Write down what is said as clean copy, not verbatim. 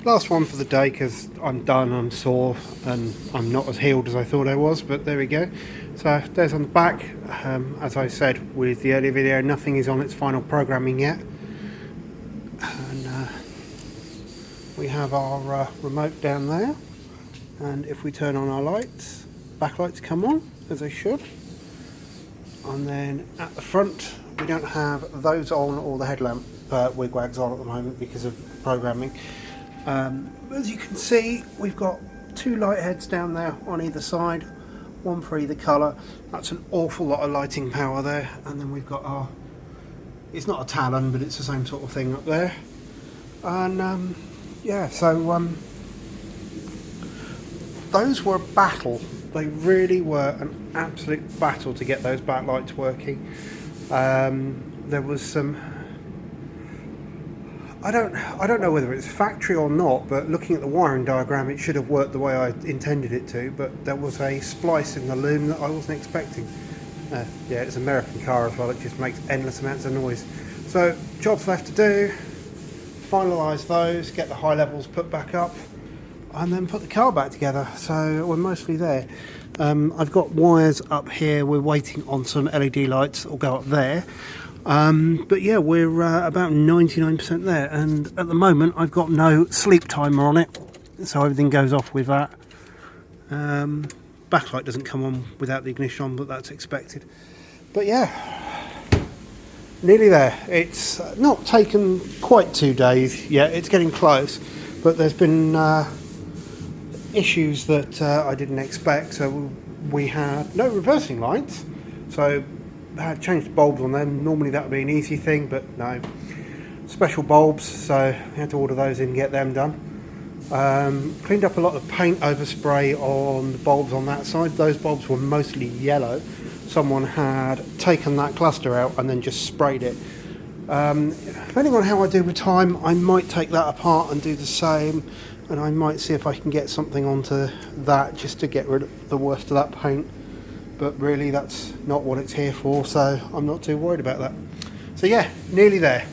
last one for the day because I'm done, I'm sore and I'm not as healed as I thought I was, but there we go. So there's on the back. As I said with the earlier video, nothing is on its final programming yet, and we have our remote down there, and if we turn on our lights, backlights come on as they should, and then at the front we don't have those on or the headlamp wigwags on at the moment because of programming. As you can see, we've got two light heads down there on either side, one for either colour. That's an awful lot of lighting power there. And then we've got our, it's not a Talon, but it's the same sort of thing up there. And yeah, so those were a battle. They really were an absolute battle to get those backlights working. There was some, I don't know whether it's factory or not, but looking at the wiring diagram it should have worked the way I intended it to, but there was a splice in the loom that I wasn't expecting. Yeah, it's an American car as well, it just makes endless amounts of noise. So jobs left to do, finalise those, get the high levels put back up, and then put the car back together. So we're mostly there. I've got wires up here, we're waiting on some LED lights that will go up there. But yeah, we're about 99% there, and at the moment I've got no sleep timer on it, so everything goes off with that. Backlight doesn't come on without the ignition on, but that's expected. But yeah, nearly there. It's not taken quite 2 days yet, it's getting close, but there's been issues that I didn't expect. So we had no reversing lights, so I had changed the bulbs on them. Normally that would be an easy thing, but no, special bulbs, so we had to order those in and get them done. Cleaned up a lot of paint overspray on the bulbs on that side. Those bulbs were mostly yellow. Someone had taken that cluster out and then just sprayed it. Depending on how I do with time, I might take that apart and do the same, and I might see if I can get something onto that just to get rid of the worst of that paint. But really that's not what it's here for, so I'm not too worried about that. So yeah, nearly there.